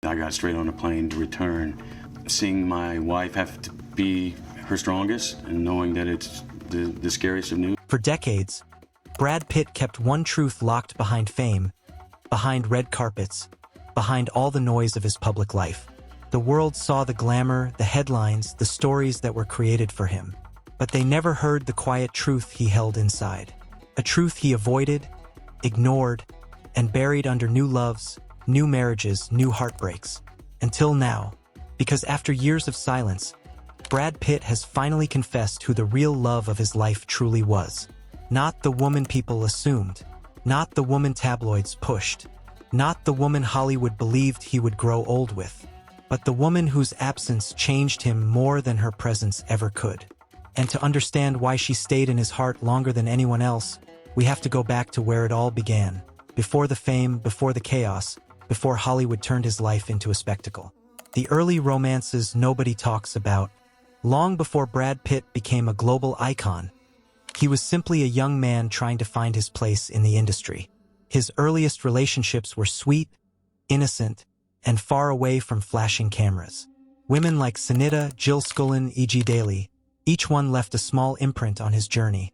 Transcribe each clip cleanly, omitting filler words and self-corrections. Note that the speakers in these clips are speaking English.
I got straight on a plane to return. Seeing my wife have to be her strongest and knowing that it's the scariest of news. For decades, Brad Pitt kept one truth locked behind fame, behind red carpets, behind all the noise of his public life. The world saw the glamour, the headlines, the stories that were created for him, but they never heard the quiet truth he held inside. A truth he avoided, ignored, and buried under new loves, new marriages, new heartbreaks. Until now, because after years of silence, Brad Pitt has finally confessed who the real love of his life truly was. Not the woman people assumed, not the woman tabloids pushed, not the woman Hollywood believed he would grow old with, but the woman whose absence changed him more than her presence ever could. And to understand why she stayed in his heart longer than anyone else, we have to go back to where it all began. Before the fame, before the chaos, before Hollywood turned his life into a spectacle. The early romances nobody talks about. Long before Brad Pitt became a global icon, he was simply a young man trying to find his place in the industry. His earliest relationships were sweet, innocent, and far away from flashing cameras. Women like Sunita, Jill Scullin, E.G. Daly, each one left a small imprint on his journey,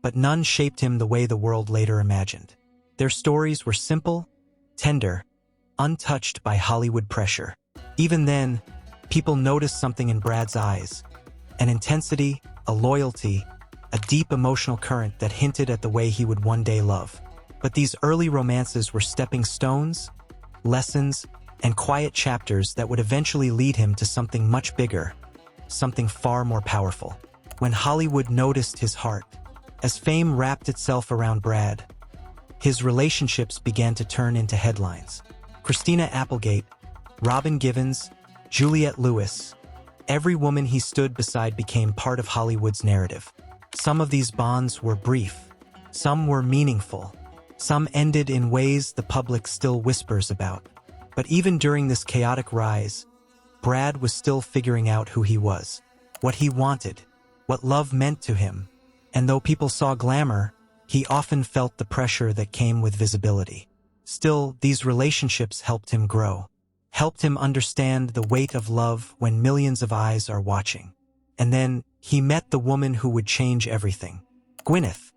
but none shaped him the way the world later imagined. Their stories were simple, tender, untouched by Hollywood pressure. Even then, people noticed something in Brad's eyes, an intensity, a loyalty, a deep emotional current that hinted at the way he would one day love. But these early romances were stepping stones, lessons, and quiet chapters that would eventually lead him to something much bigger, something far more powerful. When Hollywood noticed his heart, as fame wrapped itself around Brad, his relationships began to turn into headlines. Christina Applegate, Robin Givens, Juliette Lewis, every woman he stood beside became part of Hollywood's narrative. Some of these bonds were brief, some were meaningful, some ended in ways the public still whispers about. But even during this chaotic rise, Brad was still figuring out who he was, what he wanted, what love meant to him. And though people saw glamour, he often felt the pressure that came with visibility. Still, these relationships helped him grow, helped him understand the weight of love when millions of eyes are watching. And then, he met the woman who would change everything. Gwyneth.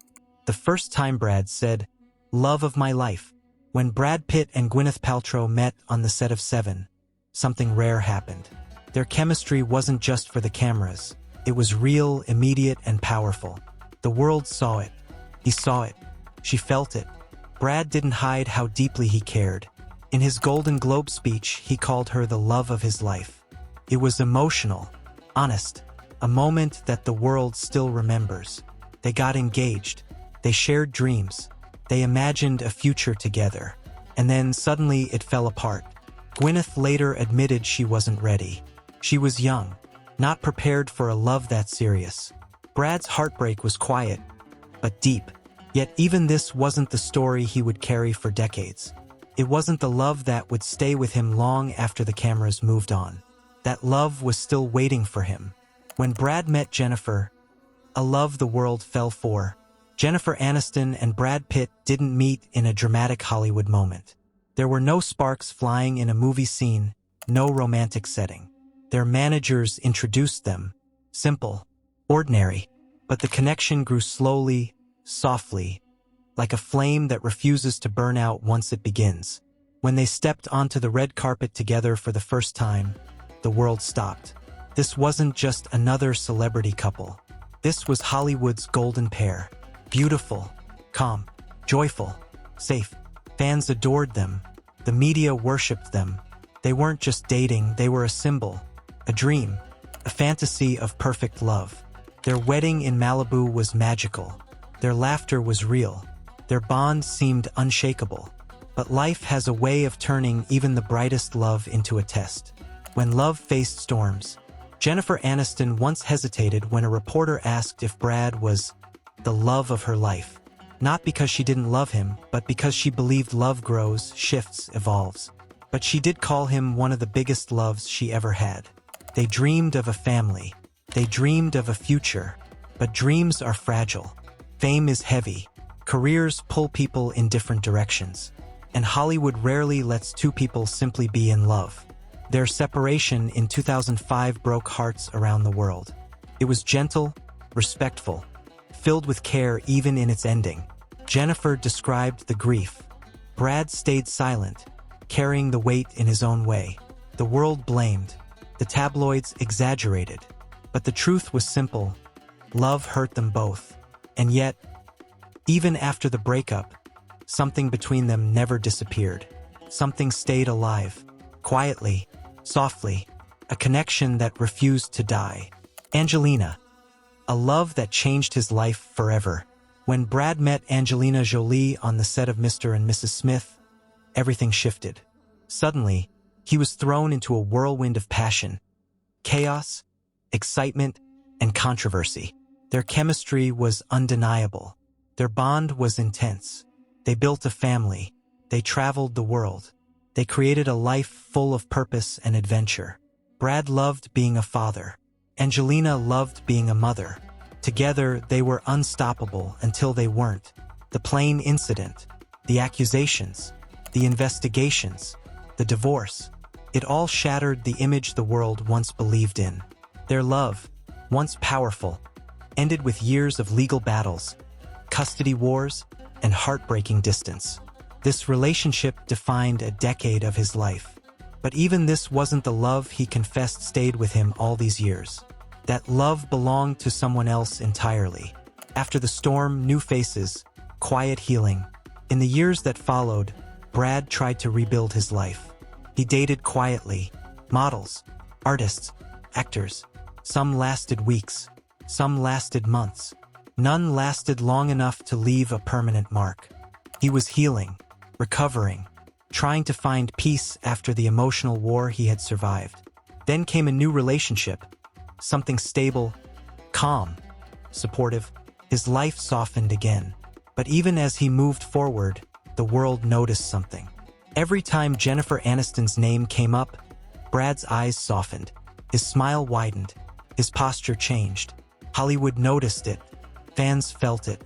The first time Brad said, "Love of my life." When Brad Pitt and Gwyneth Paltrow met on the set of Seven, something rare happened. Their chemistry wasn't just for the cameras. It was real, immediate, and powerful. The world saw it. He saw it. She felt it. Brad didn't hide how deeply he cared. In his Golden Globe speech, he called her the love of his life. It was emotional, honest, a moment that the world still remembers. They got engaged. They shared dreams. They imagined a future together. And then suddenly it fell apart. Gwyneth later admitted she wasn't ready. She was young, not prepared for a love that serious. Brad's heartbreak was quiet, but deep. Yet even this wasn't the story he would carry for decades. It wasn't the love that would stay with him long after the cameras moved on. That love was still waiting for him. When Brad met Jennifer, a love the world fell for, Jennifer Aniston and Brad Pitt didn't meet in a dramatic Hollywood moment. There were no sparks flying in a movie scene, no romantic setting. Their managers introduced them. Simple, ordinary, but the connection grew slowly, softly, like a flame that refuses to burn out once it begins. When they stepped onto the red carpet together for the first time, the world stopped. This wasn't just another celebrity couple. This was Hollywood's golden pair. Beautiful, calm, joyful, safe. Fans adored them. The media worshipped them. They weren't just dating, they were a symbol, a dream, a fantasy of perfect love. Their wedding in Malibu was magical. Their laughter was real. Their bond seemed unshakable. But life has a way of turning even the brightest love into a test. When love faced storms, Jennifer Aniston once hesitated when a reporter asked if Brad was the love of her life. Not because she didn't love him, but because she believed love grows, shifts, evolves. But she did call him one of the biggest loves she ever had. They dreamed of a family. They dreamed of a future. But dreams are fragile. Fame is heavy. Careers pull people in different directions. And Hollywood rarely lets two people simply be in love. Their separation in 2005 broke hearts around the world. It was gentle, respectful, filled with care even in its ending. Jennifer described the grief. Brad stayed silent, carrying the weight in his own way. The world blamed. The tabloids exaggerated. But the truth was simple. Love hurt them both. And yet, even after the breakup, something between them never disappeared. Something stayed alive, quietly, softly, a connection that refused to die. Angelina, a love that changed his life forever. When Brad met Angelina Jolie on the set of Mr. and Mrs. Smith, everything shifted. Suddenly, he was thrown into a whirlwind of passion, chaos, excitement, and controversy. Their chemistry was undeniable. Their bond was intense. They built a family. They traveled the world. They created a life full of purpose and adventure. Brad loved being a father. Angelina loved being a mother. Together, they were unstoppable until they weren't. The plane incident, the accusations, the investigations, the divorce, it all shattered the image the world once believed in. Their love, once powerful, ended with years of legal battles, custody wars, and heartbreaking distance. This relationship defined a decade of his life. But even this wasn't the love he confessed stayed with him all these years. That love belonged to someone else entirely. After the storm, new faces, quiet healing. In the years that followed, Brad tried to rebuild his life. He dated quietly. Models, artists, actors. Some lasted weeks. Some lasted months. None lasted long enough to leave a permanent mark. He was healing, recovering, trying to find peace after the emotional war he had survived. Then came a new relationship. Something stable, calm, supportive. His life softened again. But even as he moved forward, the world noticed something. Every time Jennifer Aniston's name came up, Brad's eyes softened. His smile widened. His posture changed. Hollywood noticed it. Fans felt it.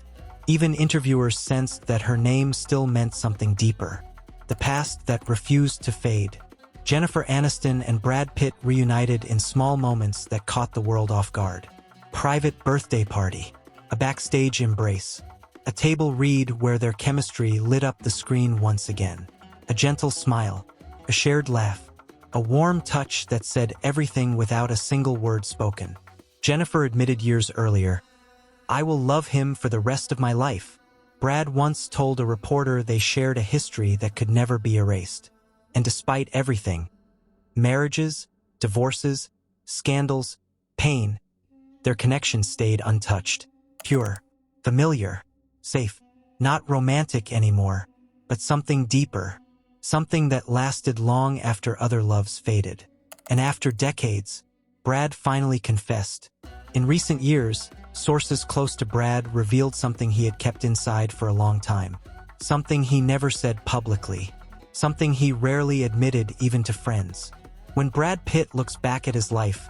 Even interviewers sensed that her name still meant something deeper. The past that refused to fade. Jennifer Aniston and Brad Pitt reunited in small moments that caught the world off guard. Private birthday party. A backstage embrace. A table read where their chemistry lit up the screen once again. A gentle smile. A shared laugh. A warm touch that said everything without a single word spoken. Jennifer admitted years earlier, "I will love him for the rest of my life." Brad once told a reporter they shared a history that could never be erased. And despite everything, marriages, divorces, scandals, pain, their connection stayed untouched. Pure, familiar, safe, not romantic anymore, but something deeper, something that lasted long after other loves faded. And after decades, Brad finally confessed. In recent years, sources close to Brad revealed something he had kept inside for a long time. Something he never said publicly. Something he rarely admitted even to friends. When Brad Pitt looks back at his life,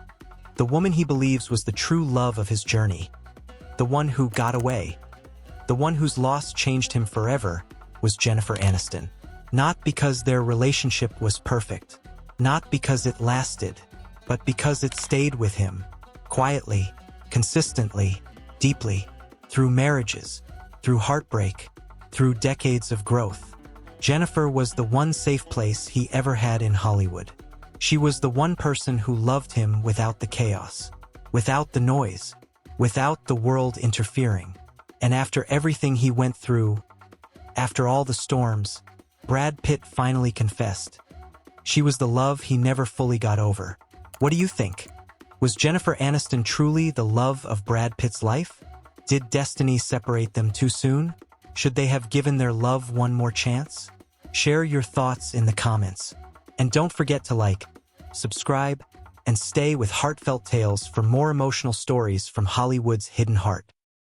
the woman he believes was the true love of his journey, the one who got away, the one whose loss changed him forever, was Jennifer Aniston. Not because their relationship was perfect, not because it lasted, but because it stayed with him, quietly, consistently, deeply, through marriages, through heartbreak, through decades of growth. Jennifer was the one safe place he ever had in Hollywood. She was the one person who loved him without the chaos, without the noise, without the world interfering. And after everything he went through, after all the storms, Brad Pitt finally confessed. She was the love he never fully got over. What do you think? Was Jennifer Aniston truly the love of Brad Pitt's life? Did destiny separate them too soon? Should they have given their love one more chance? Share your thoughts in the comments. And don't forget to like, subscribe, and stay with Heartfelt Tales for more emotional stories from Hollywood's hidden heart.